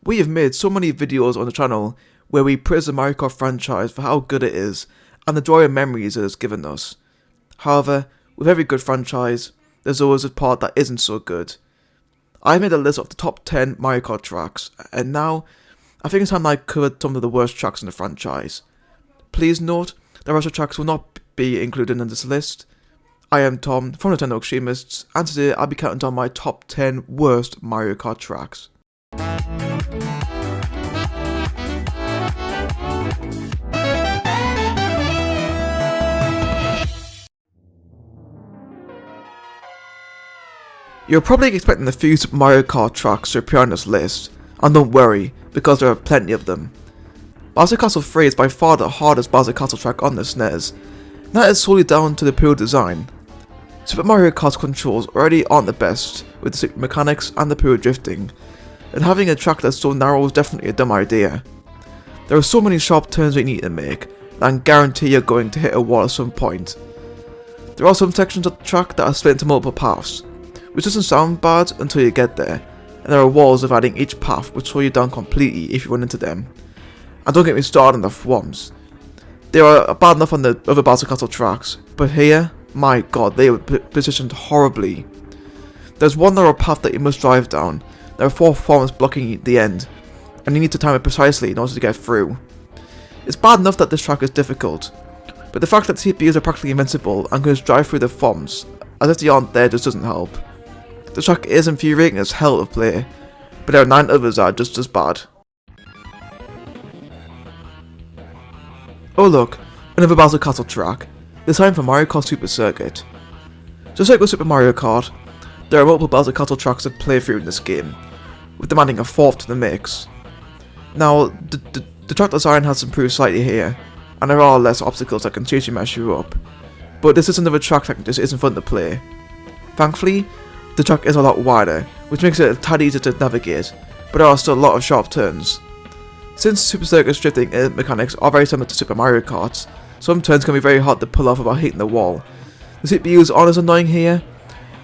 We have made so many videos on the channel where we praise the Mario Kart franchise for how good it is and the joy and memories it has given us. However, with every good franchise, there's always a part that isn't so good. I made a list of the top 10 Mario Kart tracks, and now I think it's time I covered some of the worst tracks in the franchise. Please note, the rest of the tracks will not be included in this list. I am Tom from Nintendo Extremists, and today I'll be counting down my top 10 worst Mario Kart tracks. You're probably expecting a few Super Mario Kart tracks to appear on this list, and don't worry, because there are plenty of them. Bowser Castle 3 is by far the hardest Bowser Castle track on the SNES, and that is solely down to the pure design. Super Mario Kart's controls already aren't the best with the super mechanics and the pure drifting, and having a track that's so narrow is definitely a dumb idea. There are so many sharp turns you need to make, and I guarantee you're going to hit a wall at some point. There are some sections of the track that are split into multiple paths, which doesn't sound bad until you get there, and there are walls dividing each path which slow you down completely if you run into them. And don't get me started on the thwomps. They are bad enough on the other Bowser Castle tracks, but here, my god, they were positioned horribly. There's one narrow path that you must drive down, there are 4 thwomps blocking the end, and you need to time it precisely in order to get through. It's bad enough that this track is difficult, but the fact that CPUs are practically invincible and can just drive through the thwomps, as if they aren't there, just doesn't help. The track is infuriating as hell to play, but there are 9 others that are just as bad. Oh look, another Bowser Castle track, this time for Mario Kart Super Circuit. Just like with Super Mario Kart, there are multiple Bowser Castle tracks to play through in this game, with them adding a 4th to the mix. Now, the track design has improved slightly here, and there are less obstacles that can seriously mess you up, but this is another track that just isn't fun to play. Thankfully, the track is a lot wider, which makes it a tad easier to navigate, but there are still a lot of sharp turns. Since Super Circuit's drifting mechanics are very similar to Super Mario Kart's, some turns can be very hard to pull off without hitting the wall. The CPUs aren't as annoying here,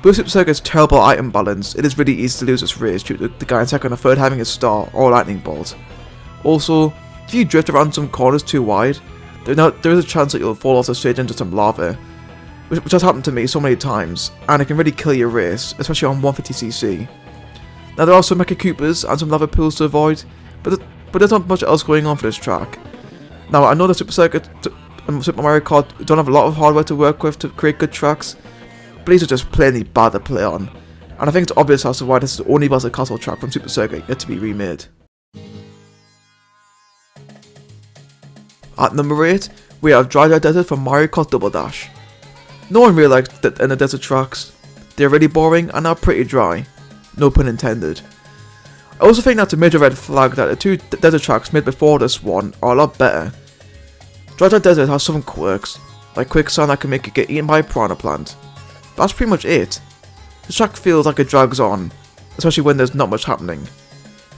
but with Super Circuit's terrible item balance, it is really easy to lose this race due to the guy in second or third having a star or a lightning bolt. Also, if you drift around some corners too wide, there is a chance that you'll fall off the stage into some lava, which has happened to me so many times, and it can really kill your race, especially on 150cc. Now there are some Mecha Koopas and some lava pools to avoid, but there's not much else going on for this track. Now I know that Super Circuit and Super Mario Kart don't have a lot of hardware to work with to create good tracks, but these are just plainly bad to play on, and I think it's obvious as to why this is the only Bowser Castle track from Super Circuit yet to be remade. At number 8, we have Dry Desert from Mario Kart Double Dash. No one really likes the in the desert tracks. They're really boring and are pretty dry. No pun intended. I also think that's a major red flag that the 2 desert tracks made before this one are a lot better. Dry Desert has some quirks, like quicksand that can make you get eaten by a piranha plant. But that's pretty much it. The track feels like it drags on, especially when there's not much happening.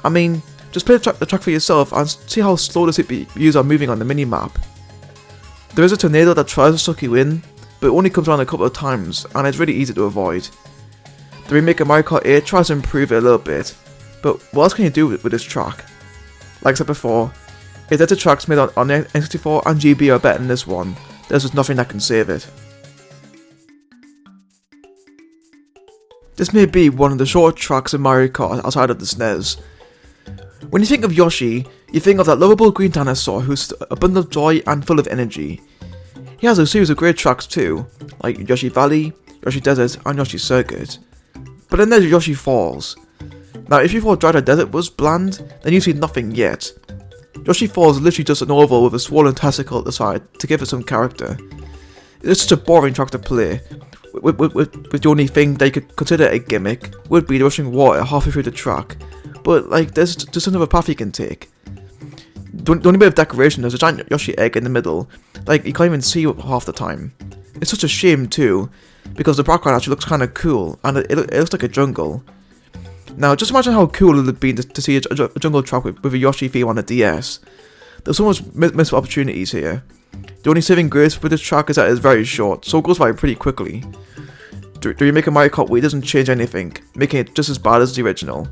I mean, just play the track for yourself and see how slow the CPUs are moving on the minimap. There is a tornado that tries to suck you in, but it only comes around a couple of times and it's really easy to avoid. The remake of Mario Kart 8 tries to improve it a little bit, but what else can you do with this track? Like I said before, if the tracks made on N64 and GB are better than this one, there's just nothing that can save it. This may be one of the short tracks in Mario Kart outside of the SNES. When you think of Yoshi, you think of that lovable green dinosaur who's a bundle of joy and full of energy. He has a series of great tracks too, like Yoshi Valley, Yoshi Desert and Yoshi Circuit. But then there's Yoshi Falls. Now if you thought Dry Desert was bland, then you've seen nothing yet. Yoshi Falls is literally just an oval with a swollen testicle at the side to give it some character. It's such a boring track to play, with the only thing they could consider a gimmick would be the rushing water halfway through the track, but like there's just another path you can take. The only bit of decoration is a giant Yoshi egg in the middle, like you can't even see half the time. It's such a shame too, because the background actually looks kinda cool, and it looks like a jungle. Now just imagine how cool it would have been to see a jungle track with a Yoshi theme on a DS. There's so much missed opportunities here. The only saving grace with this track is that it's very short, so it goes by pretty quickly. The remake of Mario Kart Wii doesn't change anything, making it just as bad as the original.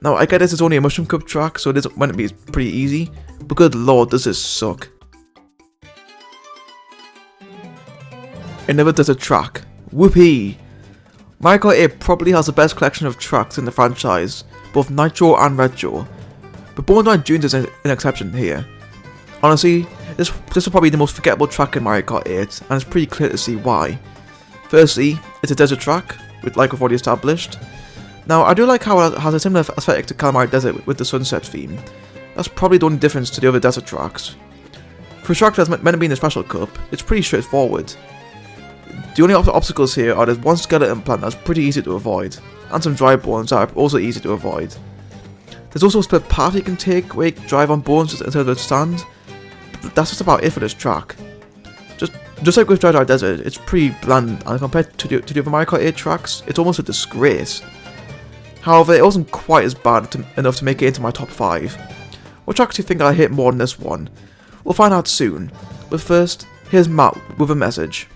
Now I get this is only a mushroom cup track, so it is meant to be pretty easy, but good lord does this suck. Another desert track. Whoopee! Mario Kart 8 probably has the best collection of tracks in the franchise, both Nitro and Retro, but Born Night Dunes is an exception here. Honestly, this is probably the most forgettable track in Mario Kart 8, and it's pretty clear to see why. Firstly, it's a desert track, like we've already established. Now, I do like how it has a similar aesthetic to Calamari Desert with the sunset theme. That's probably the only difference to the other desert tracks. For a track that's meant to be in the Special Cup, it's pretty straightforward. The only obstacles here are there's one skeleton plant that's pretty easy to avoid, and some dry bones that are also easy to avoid. There's also a split path you can take where you can drive on bones instead of the stand, but that's just about it for this track. Just like with Dry Desert, it's pretty bland, and compared to the other Mario Kart 8 tracks, it's almost a disgrace. However, it wasn't quite as bad enough to make it into my top 5. What tracks do you think I hit more than this one? We'll find out soon, but first, here's Matt with a message.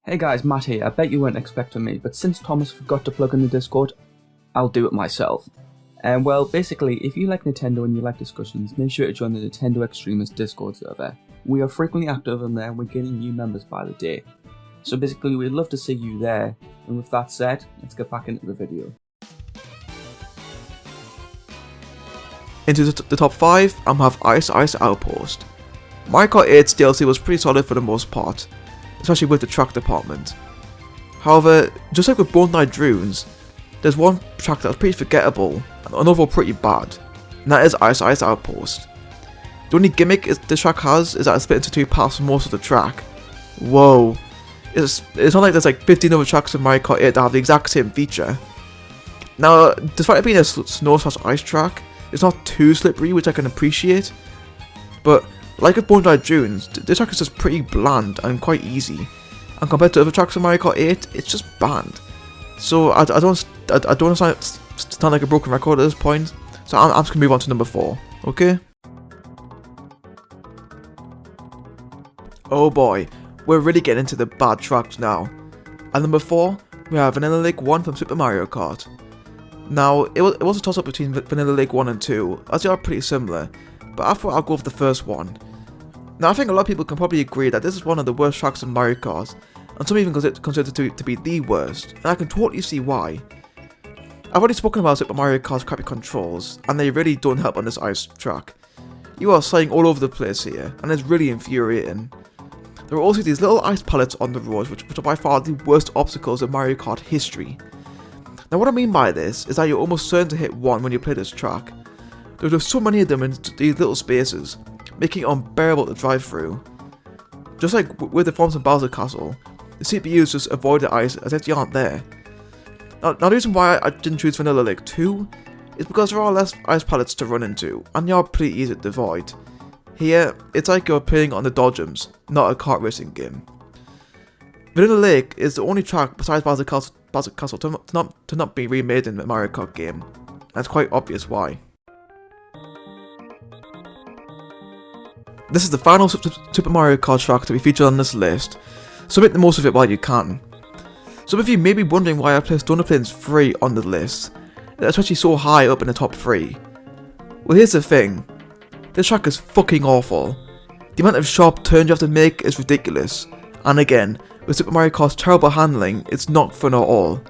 Hey guys, Matt here. I bet you weren't expecting me, but since Thomas forgot to plug in the Discord, I'll do it myself. And well, basically, if you like Nintendo and you like discussions, make sure to join the Nintendo Extremist Discord server. We are frequently active on there and we're getting new members by the day. So basically, we'd love to see you there. And with that said, let's get back into the video. Into the top 5, I'm have Ice Outpost. Mario Kart 8's DLC was pretty solid for the most part, especially with the track department. However, just like with Born Night Dunes, there's one track that's pretty forgettable and overall pretty bad, and that is Ice Outpost. The only gimmick this track has is that it's split into 2 parts for most of the track. Whoa. It's not like there's like 15 other tracks in Mario Kart 8 that have the exact same feature. Now, despite it being a snow/ice track, it's not too slippery, which I can appreciate, but like with Born Night Dunes, this track is just pretty bland and quite easy, and compared to other tracks in Mario Kart 8, it's just bland. So I don't want to sound like a broken record at this point, so I'm just going to move on to number 4, okay? Oh boy, we're really getting into the bad tracks now. At number 4, we have Vanilla Lake 1 from Super Mario Kart. Now, it was a toss up between Vanilla Lake 1 and 2, as they are pretty similar, but I thought I'll go with the first one. Now, I think a lot of people can probably agree that this is one of the worst tracks in Mario Kart, and some even consider it to be the worst, and I can totally see why. I've already spoken about Super Mario Kart's crappy controls, and they really don't help on this ice track. You are sliding all over the place here, and it's really infuriating. There are also these little ice pellets on the roads, which are by far the worst obstacles in Mario Kart history. Now, what I mean by this is that you're almost certain to hit one when you play this track. There are just so many of them in these little spaces, making it unbearable to drive through. Just like with the Forms and Bowser Castle, the CPUs just avoid the ice as if they aren't there. Now the reason why I didn't choose Vanilla Lake 2 is because there are less ice pallets to run into, and they are pretty easy to avoid. Here, it's like you're playing on the Dodgems, not a kart racing game. Vanilla Lake is the only track besides Bowser Castle to not be remade in the Mario Kart game, and it's quite obvious why. This is the final Super Mario Kart track to be featured on this list, so make the most of it while you can. Some of you may be wondering why I placed Donut Plains 3 on the list, especially so high up in the top 3. Well, here's the thing, this track is fucking awful. The amount of sharp turns you have to make is ridiculous, and again, with Super Mario Kart's terrible handling, it's not fun at all.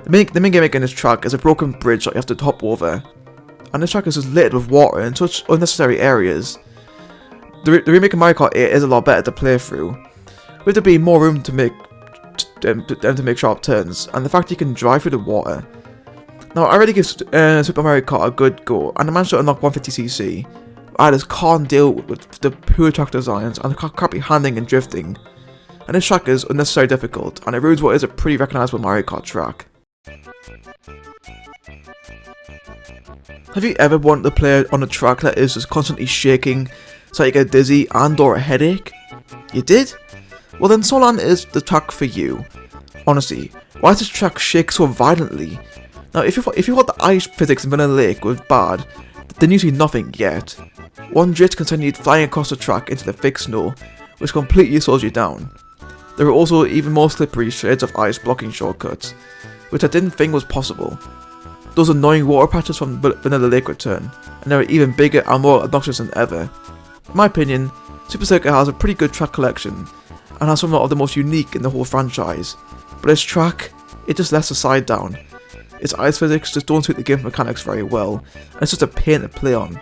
The main gimmick in this track is a broken bridge that you have to hop over, and this track is just littered with water in such unnecessary areas. The remake of Mario Kart 8 is a lot better to play through, with there being more room to make sharp turns, and the fact you can drive through the water. Now, I already give Super Mario Kart a good go, and I managed to unlock 150cc. I just can't deal with the poor track designs and the crappy handling and drifting, and this track is unnecessarily difficult, and it ruins what is a pretty recognisable Mario Kart track. Have you ever wanted to play on a track that is just constantly shaking, so you get dizzy and or a headache? You did? Well then Solan is the track for you. Honestly, why does this track shake so violently? Now if you thought the ice physics in Vanilla Lake was bad, then you see nothing yet. One drift can send you flying across the track into the thick snow, which completely slows you down. There are also even more slippery shades of ice blocking shortcuts, which I didn't think was possible. Those annoying water patches from Vanilla Lake return, and they are even bigger and more obnoxious than ever. In my opinion, Super Circuit has a pretty good track collection, and has some of the most unique in the whole franchise, but its track, it just lets the side down. Its ice physics just don't suit the game's mechanics very well, and it's just a pain to play on.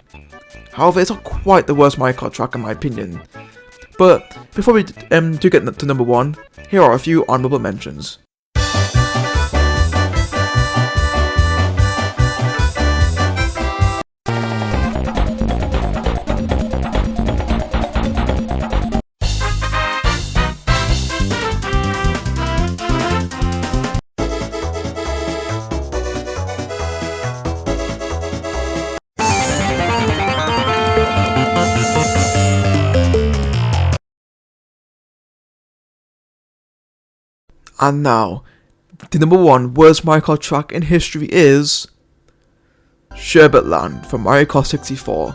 However, it's not quite the worst Mario Kart track in my opinion. But before we do get to number 1, here are a few honourable mentions. And now, the number 1 worst Mario Kart track in history is Sherbet Land from Mario Kart 64.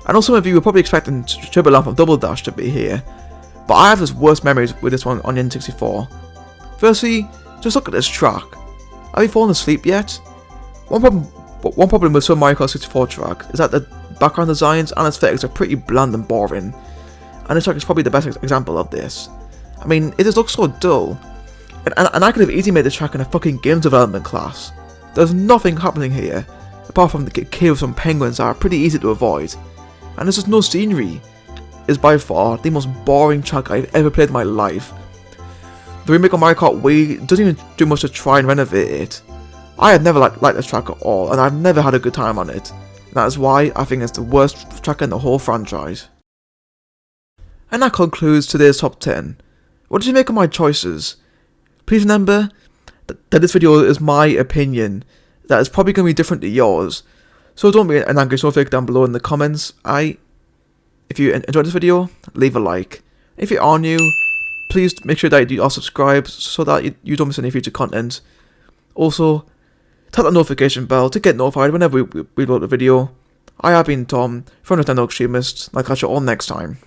I know some of you were probably expecting Sherbet Land from Double Dash to be here, but I have the worst memories with this one on N64. Firstly, just look at this track. Have you fallen asleep yet? One problem with some Mario Kart 64 track is that the background designs and aesthetics are pretty bland and boring, and this track is probably the best example of this. I mean, it just looks so dull. And I could have easily made this track in a fucking games development class. There's nothing happening here, apart from the cave of some penguins that are pretty easy to avoid. And there's just no scenery. It's by far the most boring track I've ever played in my life. The remake of Mario Kart Wii doesn't even do much to try and renovate it. I have never liked this track at all, and I've never had a good time on it. And that is why I think it's the worst track in the whole franchise. And that concludes today's top 10. What did you make of my choices? Please remember that this video is my opinion, that is probably going to be different to yours, so don't be an angry snowflake down below in the comments. If you enjoyed this video, leave a like. If you are new, please make sure that you are subscribed so that you don't miss any future content. Also, tap that notification bell to get notified whenever we upload a video. I have been Tom from Nintendo Extremist, and I'll catch you all next time.